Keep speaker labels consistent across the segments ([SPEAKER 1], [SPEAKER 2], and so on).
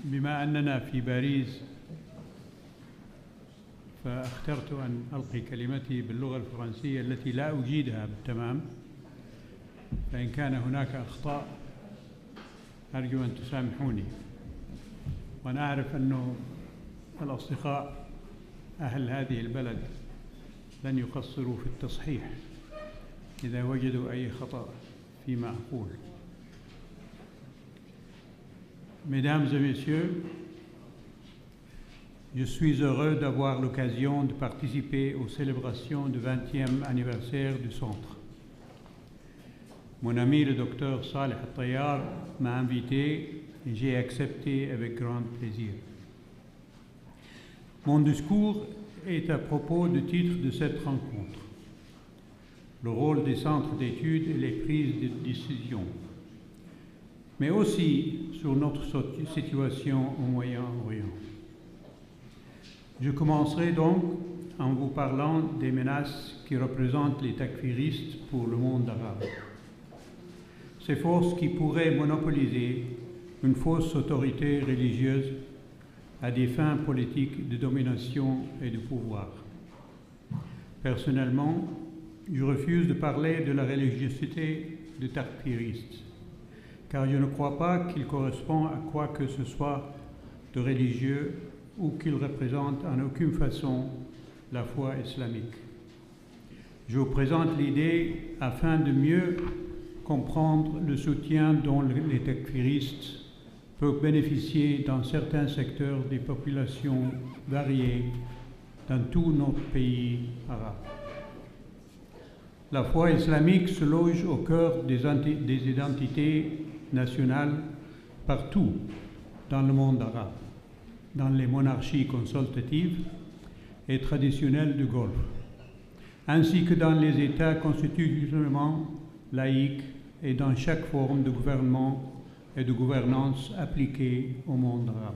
[SPEAKER 1] بما أننا في باريس فاخترت أن ألقي كلمتي باللغة الفرنسية التي لا أجيدها بالتمام، فإن كان هناك أخطاء أرجو أن تسامحوني. وأنا أعرف أن الأصدقاء أهل هذه البلد لن يقصروا في التصحيح إذا وجدوا أي خطأ فيما أقول. Mesdames et messieurs, je suis heureux d'avoir l'occasion de participer aux célébrations du 20e anniversaire du Centre. Mon ami le docteur Saleh Al-Tayyar m'a invité et j'ai accepté avec grand plaisir. Mon discours est à propos du titre de cette rencontre, le rôle des centres d'études et les prises de décision, mais aussi sur notre situation au Moyen-Orient. Je commencerai donc en vous parlant des menaces qui représentent les takfiristes pour le monde arabe. Ces forces qui pourraient monopoliser une fausse autorité religieuse à des fins politiques de domination et de pouvoir. Personnellement, je refuse de parler de la religiosité des takfiristes, car je ne crois pas qu'il correspond à quoi que ce soit de religieux ou qu'il représente en aucune façon la foi islamique. Je vous présente l'idée afin de mieux comprendre le soutien dont les takfiristes peuvent bénéficier dans certains secteurs des populations variées dans tout notre pays arabe. La foi islamique se loge au cœur des identités nationales partout dans le monde arabe, dans les monarchies consultatives et traditionnelles du Golfe, ainsi que dans les États constitutionnellement laïques et dans chaque forme de gouvernement et de gouvernance appliquée au monde arabe.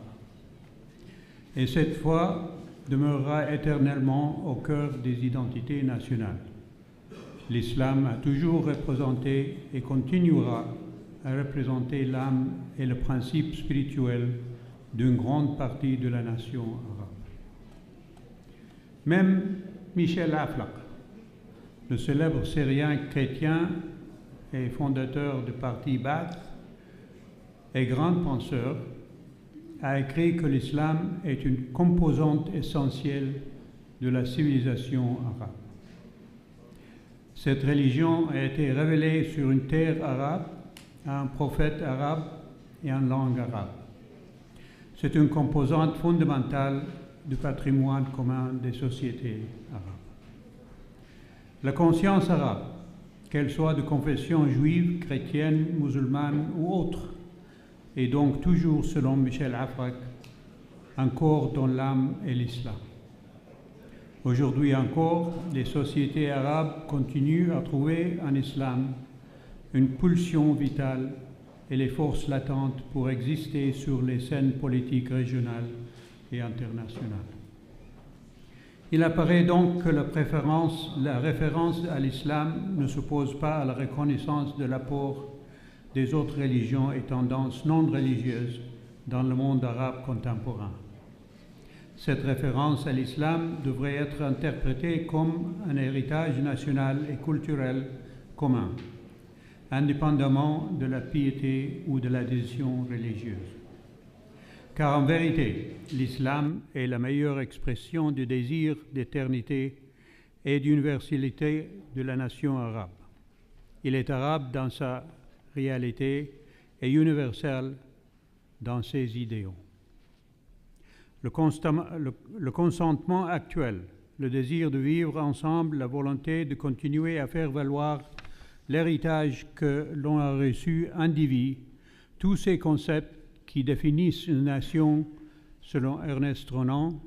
[SPEAKER 1] Et cette foi demeurera éternellement au cœur des identités nationales. L'islam a toujours représenté et continuera à représenter l'âme et le principe spirituel d'une grande partie de la nation arabe. Même Michel Aflaq, le célèbre Syrien chrétien et fondateur du parti Ba'ath et grand penseur, a écrit que l'islam est une composante essentielle de la civilisation arabe. Cette religion a été révélée sur une terre arabe à un prophète arabe et en langue arabe. C'est une composante fondamentale du patrimoine commun des sociétés arabes. La conscience arabe, qu'elle soit de confession juive, chrétienne, musulmane ou autre, est donc toujours, selon Michel Aflaq, encore dans l'âme et l'islam. Aujourd'hui encore, les sociétés arabes continuent à trouver en islam une pulsion vitale et les forces latentes pour exister sur les scènes politiques régionales et internationales. Il apparaît donc que la référence à l'islam ne s'oppose pas à la reconnaissance de l'apport des autres religions et tendances non religieuses dans le monde arabe contemporain. Cette référence à l'islam devrait être interprétée comme un héritage national et culturel commun, indépendamment de la piété ou de l'adhésion religieuse. Car en vérité, l'islam est la meilleure expression du désir d'éternité et d'universalité de la nation arabe. Il est arabe dans sa réalité et universel dans ses idéaux. Le consentement actuel, le désir de vivre ensemble, la volonté de continuer à faire valoir l'héritage que l'on a reçu indivis, tous ces concepts qui définissent une nation selon Ernest Renan,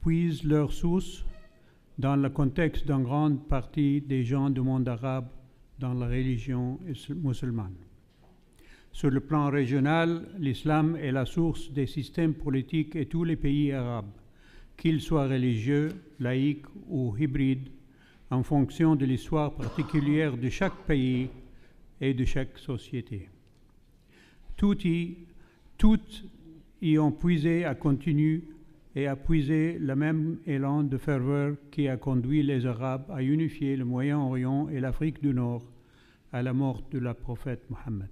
[SPEAKER 1] puisent leur source dans le contexte d'une grande partie des gens du monde arabe dans la religion musulmane. Sur le plan régional, l'islam est la source des systèmes politiques et tous les pays arabes, qu'ils soient religieux, laïcs ou hybrides, en fonction de l'histoire particulière de chaque pays et de chaque société. Toutes y ont puisé à continu et a puisé le même élan de ferveur qui a conduit les Arabes à unifier le Moyen-Orient et l'Afrique du Nord à la mort de la prophète Mohammed.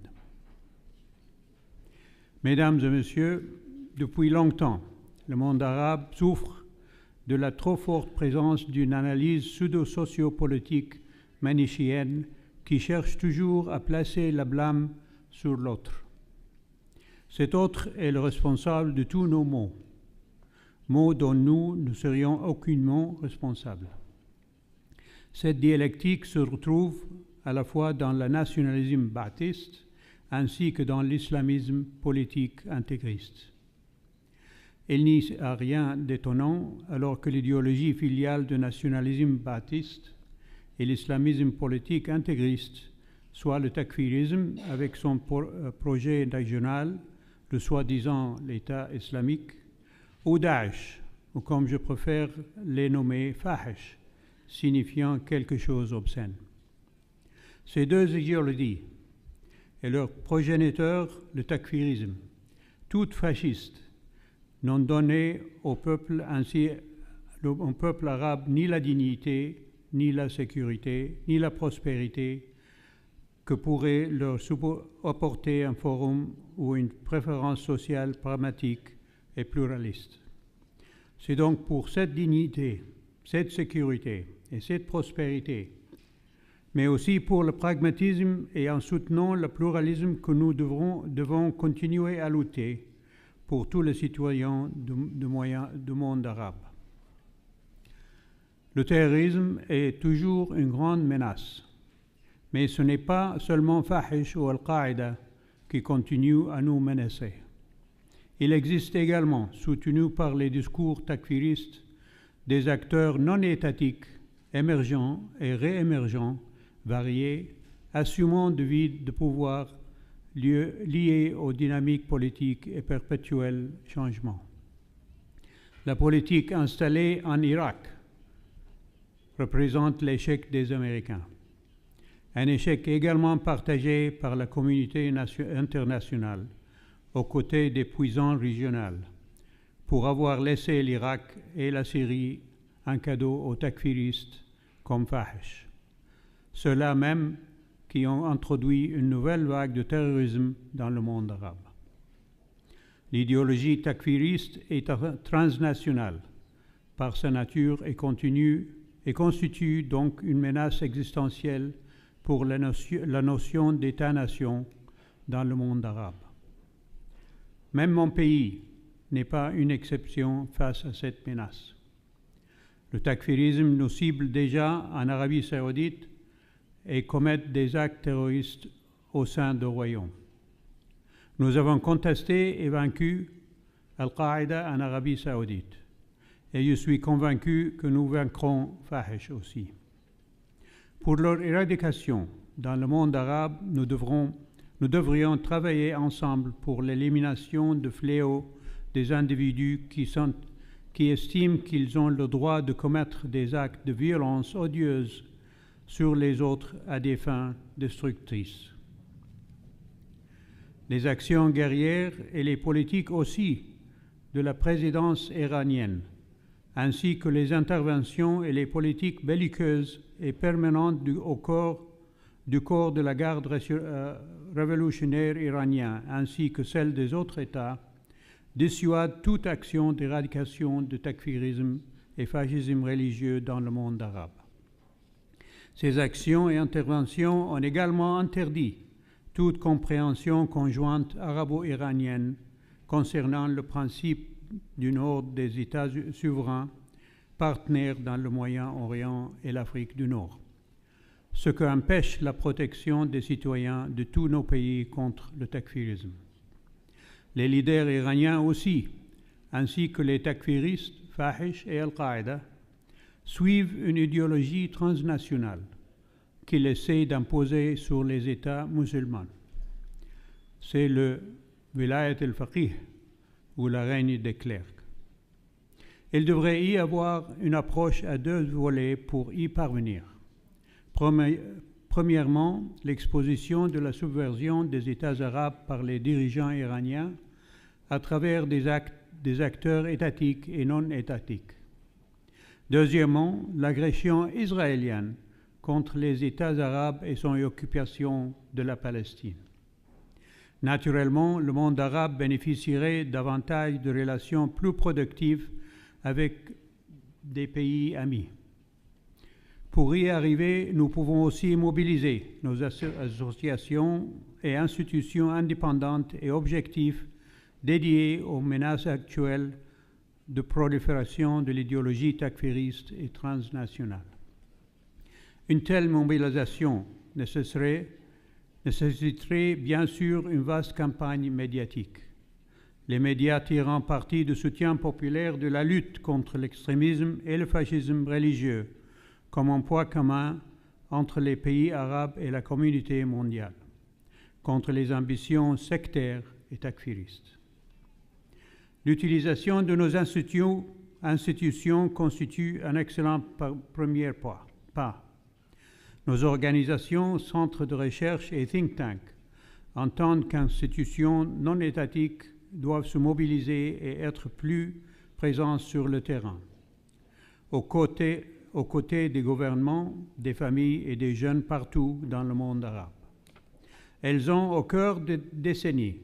[SPEAKER 1] Mesdames et messieurs, depuis longtemps, le monde arabe souffre de la trop forte présence d'une analyse pseudo-sociopolitique manichéenne qui cherche toujours à placer la blâme sur l'autre. Cet autre est le responsable de tous nos maux, maux dont nous ne serions aucunement responsables. Cette dialectique se retrouve à la fois dans le nationalisme ba'athiste ainsi que dans l'islamisme politique intégriste. Il n'y a rien d'étonnant alors que l'idéologie filiale du nationalisme ba'athiste et l'islamisme politique intégriste soit le takfirisme avec son projet régional, le soi-disant l'État islamique, ou Daesh, ou comme je préfère les nommer fahish, signifiant quelque chose d'obscène. Ces deux idéologies et leur progéniteur, le takfirisme, toutes fascistes, n'ont donné au peuple arabe ni la dignité, ni la sécurité, ni la prospérité que pourrait leur apporter un forum ou une préférence sociale pragmatique et pluraliste. C'est donc pour cette dignité, cette sécurité et cette prospérité, mais aussi pour le pragmatisme et en soutenant le pluralisme que nous devons continuer à lutter pour tous les citoyens du monde arabe. Le terrorisme est toujours une grande menace, mais ce n'est pas seulement Fahish ou Al-Qaïda qui continuent à nous menacer. Il existe également, soutenu par les discours takfiristes, des acteurs non étatiques, émergents et réémergents, variés, assumant de vides de pouvoir liés aux dynamiques politiques et perpétuels changements. La politique installée en Irak représente l'échec des Américains, un échec également partagé par la communauté internationale, aux côtés des puissants régionales, pour avoir laissé l'Irak et la Syrie un cadeau aux takfiristes comme Fahish. Ceux-là même qui ont introduit une nouvelle vague de terrorisme dans le monde arabe. L'idéologie takfiriste est transnationale par sa nature et constitue donc une menace existentielle pour la notion d'État-nation dans le monde arabe. Même mon pays n'est pas une exception face à cette menace. Le takfirisme nous cible déjà en Arabie saoudite et commet des actes terroristes au sein du royaume. Nous avons contesté et vaincu Al-Qaïda en Arabie saoudite et je suis convaincu que nous vaincrons Fahish aussi. Pour leur éradication dans le monde arabe, nous devrions travailler ensemble pour l'élimination de fléaux des individus qui estiment qu'ils ont le droit de commettre des actes de violence odieuse sur les autres à des fins destructrices. Les actions guerrières et les politiques aussi de la présidence iranienne, ainsi que les interventions et les politiques belliqueuses et permanentes du corps de la garde révolutionnaire iranien, ainsi que celles des autres États, dissuadent toute action d'éradication de takfirisme et fascisme religieux dans le monde arabe. Ces actions et interventions ont également interdit toute compréhension conjointe arabo-iranienne concernant le principe d'une horde des États souverains partenaires dans le Moyen-Orient et l'Afrique du Nord, ce qui empêche la protection des citoyens de tous nos pays contre le takfirisme. Les leaders iraniens aussi, ainsi que les takfiristes, Fahish et Al-Qaïda, suivent une idéologie transnationale qu'ils essaient d'imposer sur les États musulmans. C'est le Wilayat al-Faqih, ou la règne des clercs. Il devrait y avoir une approche à deux volets pour y parvenir. Premièrement, l'exposition de la subversion des États arabes par les dirigeants iraniens à travers des acteurs étatiques et non étatiques. Deuxièmement, l'agression israélienne contre les États arabes et son occupation de la Palestine. Naturellement, le monde arabe bénéficierait davantage de relations plus productives avec des pays amis. Pour y arriver, nous pouvons aussi mobiliser nos associations et institutions indépendantes et objectives dédiées aux menaces actuelles de prolifération de l'idéologie takfiriste et transnationale. Une telle mobilisation nécessiterait bien sûr une vaste campagne médiatique. Les médias tirant parti du soutien populaire de la lutte contre l'extrémisme et le fascisme religieux comme un point commun entre les pays arabes et la communauté mondiale, contre les ambitions sectaires et takfiristes. L'utilisation de nos institutions constitue un excellent premier pas. Nos organisations, centres de recherche et think tanks, en tant qu'institutions non étatiques, doivent se mobiliser et être plus présents sur le terrain, aux côtés des gouvernements, des familles et des jeunes partout dans le monde arabe. Elles ont, au cours de décennies,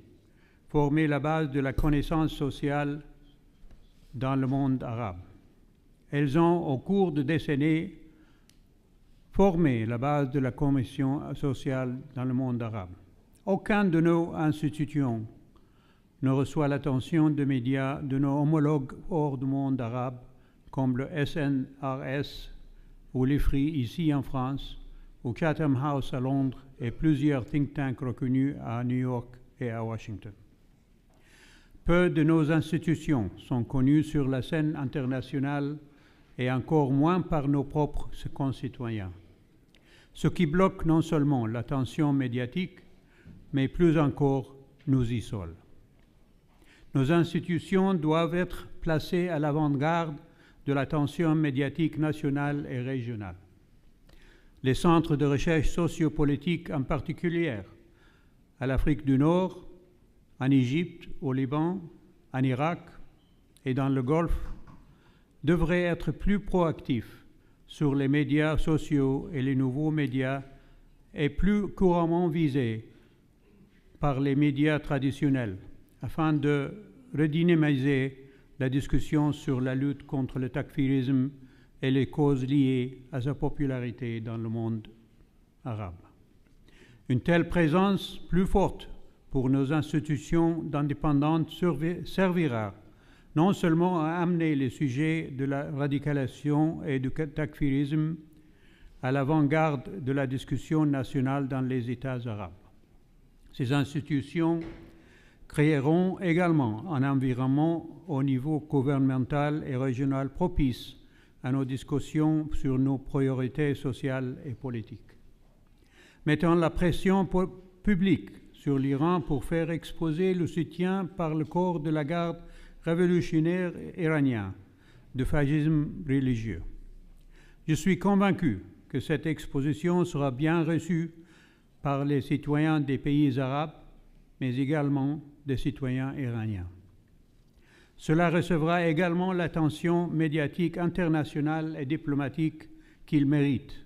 [SPEAKER 1] formé la base de la connaissance sociale dans le monde arabe. Elles ont, au cours de décennies, formé la base de la commission sociale dans le monde arabe. Aucune de nos institutions ne reçoit l'attention des médias de nos homologues hors du monde arabe, comme le SNRS ou l'IFRI ici en France, ou Chatham House à Londres et plusieurs think tanks reconnus à New York et à Washington. Peu de nos institutions sont connues sur la scène internationale et encore moins par nos propres concitoyens, ce qui bloque non seulement l'attention médiatique, mais plus encore nous isole. Nos institutions doivent être placées à l'avant-garde de l'attention médiatique nationale et régionale. Les centres de recherche sociopolitique en particulier, à l'Afrique du Nord, en Égypte, au Liban, en Irak et dans le Golfe, devraient être plus proactifs sur les médias sociaux et les nouveaux médias et plus couramment visés par les médias traditionnels afin de redynamiser la discussion sur la lutte contre le takfirisme et les causes liées à sa popularité dans le monde arabe. Une telle présence plus forte pour nos institutions indépendantes servira non seulement à amener les sujets de la radicalisation et du takfirisme à l'avant-garde de la discussion nationale dans les États arabes. Ces institutions créeront également un environnement au niveau gouvernemental et régional propice à nos discussions sur nos priorités sociales et politiques. Mettons la pression publique sur l'Iran pour faire exposer le soutien par le corps de la garde révolutionnaire iranien du fascisme religieux. Je suis convaincu que cette exposition sera bien reçue par les citoyens des pays arabes, mais également des citoyens iraniens. Cela recevra également l'attention médiatique internationale et diplomatique qu'il mérite,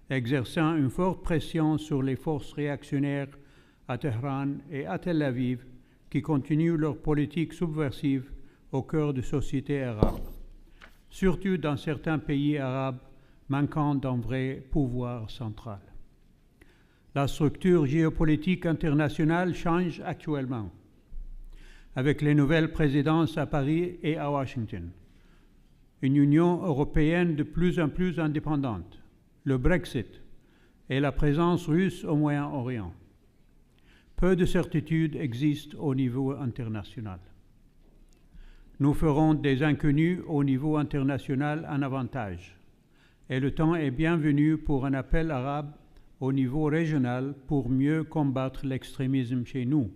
[SPEAKER 1] exerçant une forte pression sur les forces réactionnaires à Téhéran et à Tel Aviv qui continuent leur politique subversive au cœur de sociétés arabes, surtout dans certains pays arabes manquant d'un vrai pouvoir central. La structure géopolitique internationale change actuellement, avec les nouvelles présidences à Paris et à Washington, une Union européenne de plus en plus indépendante, le Brexit et la présence russe au Moyen-Orient. Peu de certitudes existent au niveau international. Nous ferons des inconnus au niveau international un avantage, et le temps est bienvenu pour un appel arabe au niveau régional pour mieux combattre l'extrémisme chez nous,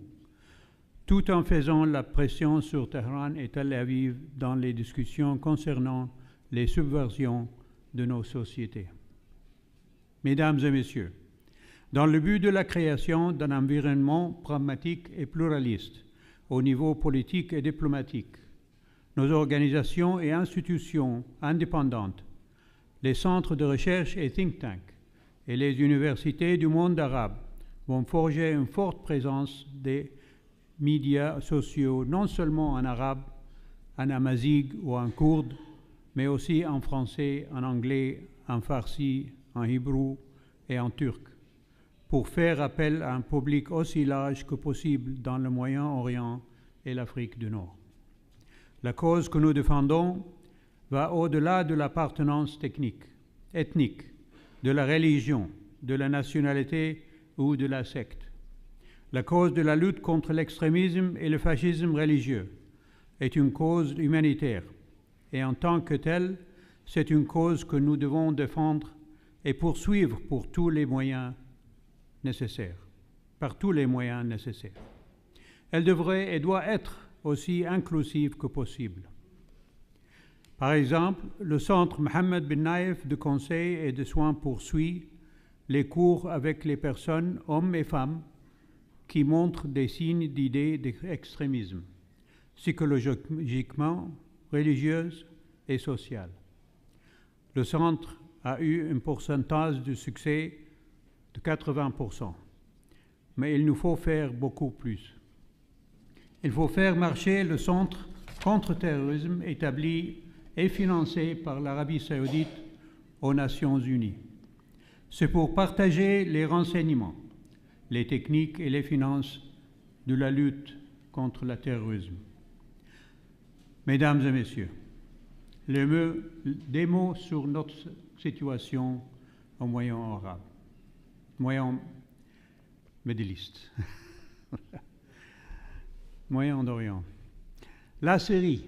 [SPEAKER 1] tout en faisant la pression sur Téhéran et Tel Aviv dans les discussions concernant les subversions de nos sociétés. Mesdames et messieurs, dans le but de la création d'un environnement pragmatique et pluraliste, au niveau politique et diplomatique, nos organisations et institutions indépendantes, les centres de recherche et think tanks et les universités du monde arabe vont forger une forte présence des médias sociaux, non seulement en arabe, en amazigh ou en kourde, mais aussi en français, en anglais, en farsi, en hébreu et en turc, pour faire appel à un public aussi large que possible dans le Moyen-Orient et l'Afrique du Nord. La cause que nous défendons va au-delà de l'appartenance ethnique, de la religion, de la nationalité ou de la secte. La cause de la lutte contre l'extrémisme et le fascisme religieux est une cause humanitaire et en tant que telle, c'est une cause que nous devons défendre et poursuivre par tous les moyens nécessaires. Elle devrait et doit être aussi inclusive que possible. Par exemple, le centre Mohammed bin Naïf de conseil et de soins poursuit les cours avec les personnes, hommes et femmes, qui montrent des signes d'idées d'extrémisme, psychologiquement, religieuse et sociale. Le centre a eu un pourcentage de succès de 80%, mais il nous faut faire beaucoup plus. Il faut faire marcher le centre contre-terrorisme établi et financé par l'Arabie saoudite aux Nations unies. C'est pour partager les renseignements, les techniques et les finances de la lutte contre le terrorisme. Mesdames et messieurs, des mots sur notre situation au Moyen-Orient, Moyen-Médiliste, Moyen-Orient. La Syrie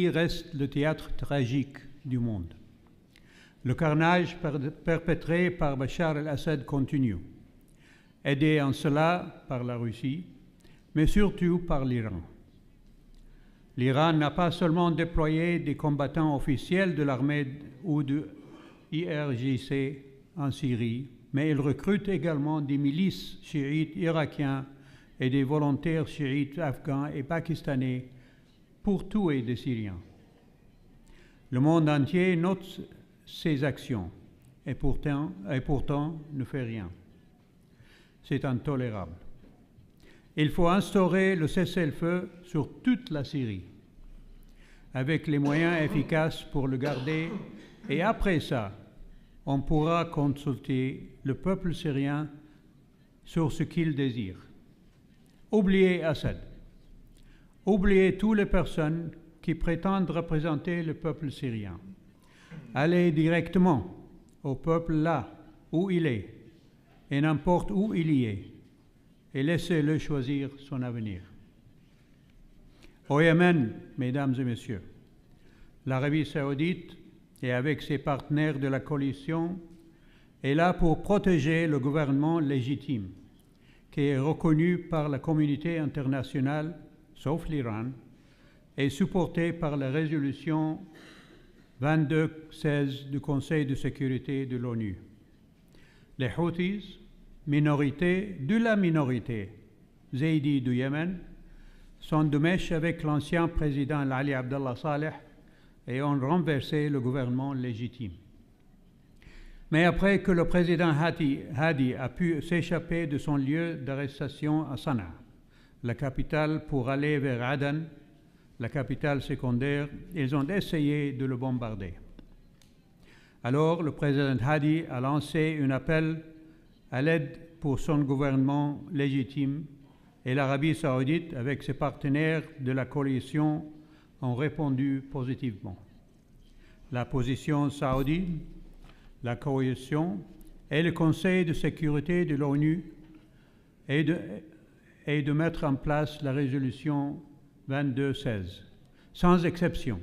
[SPEAKER 1] reste le théâtre tragique du monde. Le carnage perpétré par Bachar el-Assad continue, aidé en cela par la Russie, mais surtout par l'Iran. L'Iran n'a pas seulement déployé des combattants officiels de l'armée ou de l'IRGC en Syrie, mais il recrute également des milices chiites irakiens et des volontaires chiites afghans et pakistanais pour tuer des Syriens. Le monde entier note ces actions et pourtant ne fait rien. C'est intolérable. Il faut instaurer le cessez-le-feu sur toute la Syrie, avec les moyens efficaces pour le garder, et après ça, on pourra consulter le peuple syrien sur ce qu'il désire. Oubliez Assad. Oubliez toutes les personnes qui prétendent représenter le peuple syrien. Allez directement au peuple là où il est, et n'importe où il y est, et laissez-le choisir son avenir. Au Yémen, mesdames et messieurs, l'Arabie saoudite, et avec ses partenaires de la coalition, est là pour protéger le gouvernement légitime, qui est reconnu par la communauté internationale, sauf l'Iran, et supporté par la résolution 2216 du Conseil de sécurité de l'ONU. Les Houthis, minorité de la minorité zaïdi du Yémen, sont de mèche avec l'ancien président Ali Abdallah Saleh et ont renversé le gouvernement légitime. Mais après que le président Hadi a pu s'échapper de son lieu d'arrestation à Sanaa, la capitale, pour aller vers Aden, la capitale secondaire, ils ont essayé de le bombarder. Alors, le président Hadi a lancé un appel à l'aide pour son gouvernement légitime et l'Arabie saoudite, avec ses partenaires de la coalition, ont répondu positivement. La position saoudienne, la coalition et le Conseil de sécurité de l'ONU est de mettre en place la résolution 2216, sans exception.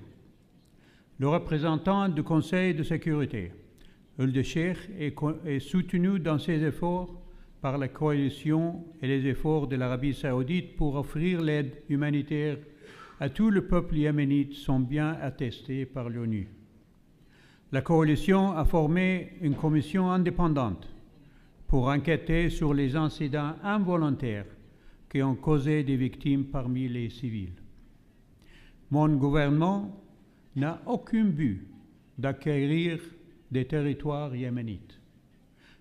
[SPEAKER 1] Le représentant du Conseil de sécurité, Ould Cheikh, est soutenu dans ses efforts par la coalition et les efforts de l'Arabie saoudite pour offrir l'aide humanitaire à tout le peuple yéménite sont bien attestés par l'ONU. La coalition a formé une commission indépendante pour enquêter sur les incidents involontaires qui ont causé des victimes parmi les civils. Mon gouvernement n'a aucun but d'acquérir des territoires yéménites,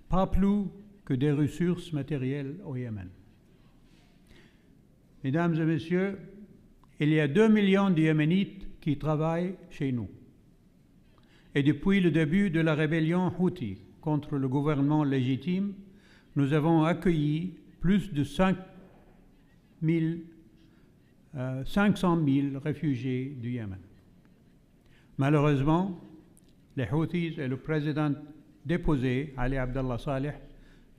[SPEAKER 1] pas plus que des ressources matérielles au Yémen. Mesdames et messieurs, il y a 2 millions de Yéménites qui travaillent chez nous. Et depuis le début de la rébellion Houthi contre le gouvernement légitime, nous avons accueilli plus de 500 000 réfugiés du Yémen. Malheureusement, les Houthis et le président déposé, Ali Abdallah Saleh,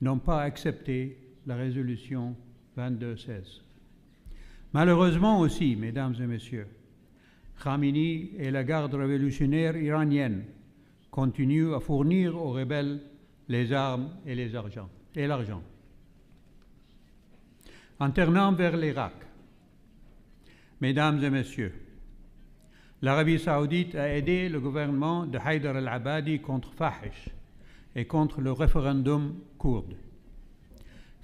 [SPEAKER 1] n'ont pas accepté la résolution 2216. Malheureusement aussi, mesdames et messieurs, Khamenei et la garde révolutionnaire iranienne continuent à fournir aux rebelles les armes et l'argent. En tournant vers l'Irak, mesdames et messieurs, l'Arabie saoudite a aidé le gouvernement de Haïdar al-Abadi contre Fahish et contre le référendum kurde.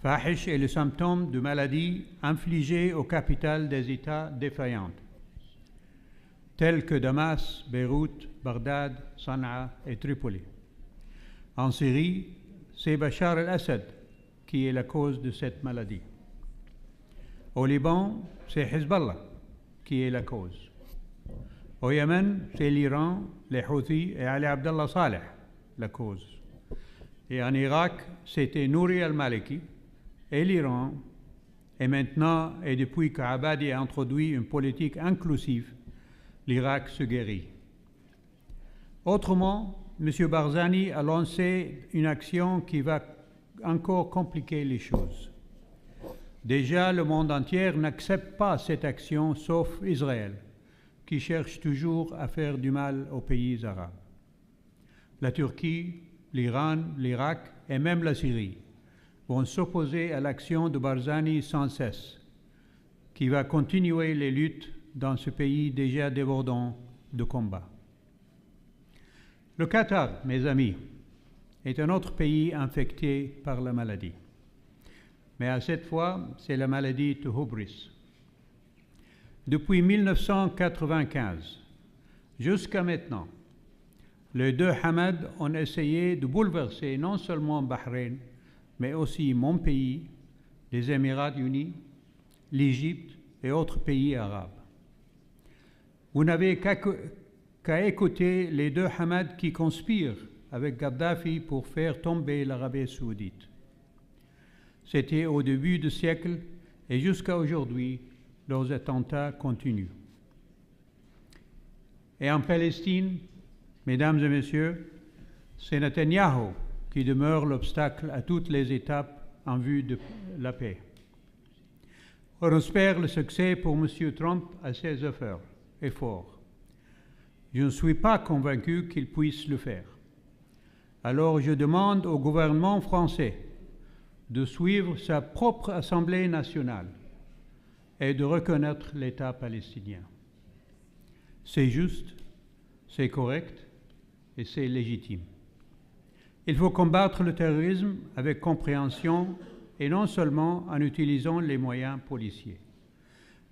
[SPEAKER 1] Fahish est le symptôme de maladies infligées aux capitales des États défaillantes, tels que Damas, Beyrouth, Bagdad, Sanaa et Tripoli. En Syrie, c'est Bachar al-Assad qui est la cause de cette maladie. Au Liban, c'est Hezbollah qui est la cause. Au Yémen, c'est l'Iran, les Houthis et Ali Abdallah Saleh la cause. Et en Irak, c'était Nouri al-Maliki et l'Iran. Et maintenant, et depuis qu'Abadi a introduit une politique inclusive, l'Irak se guérit. Autrement, M. Barzani a lancé une action qui va encore compliquer les choses. Déjà, le monde entier n'accepte pas cette action, sauf Israël, qui cherche toujours à faire du mal aux pays arabes. La Turquie, l'Iran, l'Irak et même la Syrie vont s'opposer à l'action de Barzani sans cesse, qui va continuer les luttes dans ce pays déjà débordant de combats. Le Qatar, mes amis, est un autre pays infecté par la maladie. Mais à cette fois, c'est la maladie de hubris. Depuis 1995 jusqu'à maintenant, les deux Hamad ont essayé de bouleverser non seulement Bahreïn, mais aussi mon pays, les Émirats unis, l'Égypte et autres pays arabes. Vous n'avez qu'à écouter les deux Hamad qui conspirent avec Kadhafi pour faire tomber l'Arabie saoudite. C'était au début du siècle et jusqu'à aujourd'hui, leurs attentats continuent. Et en Palestine, mesdames et messieurs, c'est Netanyahou qui demeure l'obstacle à toutes les étapes en vue de la paix. On espère le succès pour M. Trump à ses efforts. Je ne suis pas convaincu qu'il puisse le faire. Alors je demande au gouvernement français de suivre sa propre Assemblée nationale et de reconnaître l'État palestinien. C'est juste, c'est correct et c'est légitime. Il faut combattre le terrorisme avec compréhension et non seulement en utilisant les moyens policiers.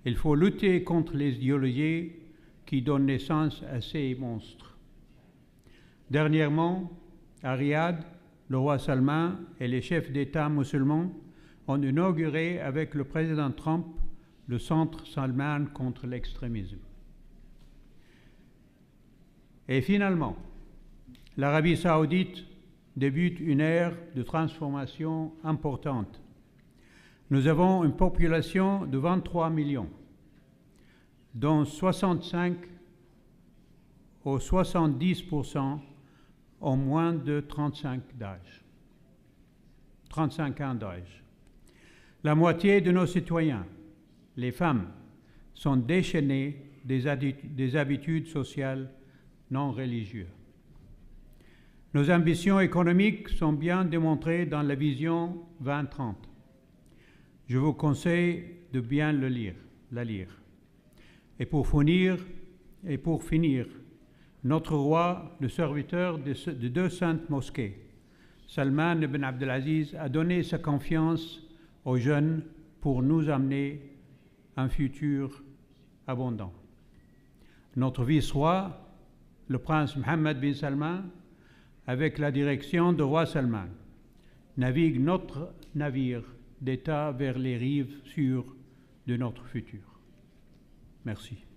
[SPEAKER 1] Il faut lutter contre les idéologies qui donnent naissance à ces monstres. Dernièrement, à Riyad, le roi Salman et les chefs d'État musulmans ont inauguré avec le président Trump le centre Salman contre l'extrémisme. Et finalement, l'Arabie saoudite débute une ère de transformation importante. Nous avons une population de 23 millions, dont 65 ou 70% ont moins de 35 ans d'âge. La moitié de nos citoyens, les femmes, sont déchaînées des habitudes sociales non religieuses. Nos ambitions économiques sont bien démontrées dans la vision 2030. Je vous conseille de bien la lire. Et pour finir, notre roi, le serviteur de deux saintes mosquées, Salman ibn Abdelaziz, a donné sa confiance aux jeunes pour nous amener un futur abondant. Notre vice-roi, le prince Mohammed bin Salman, avec la direction du roi Salman, navigue notre navire d'État vers les rives sûres de notre futur. Merci.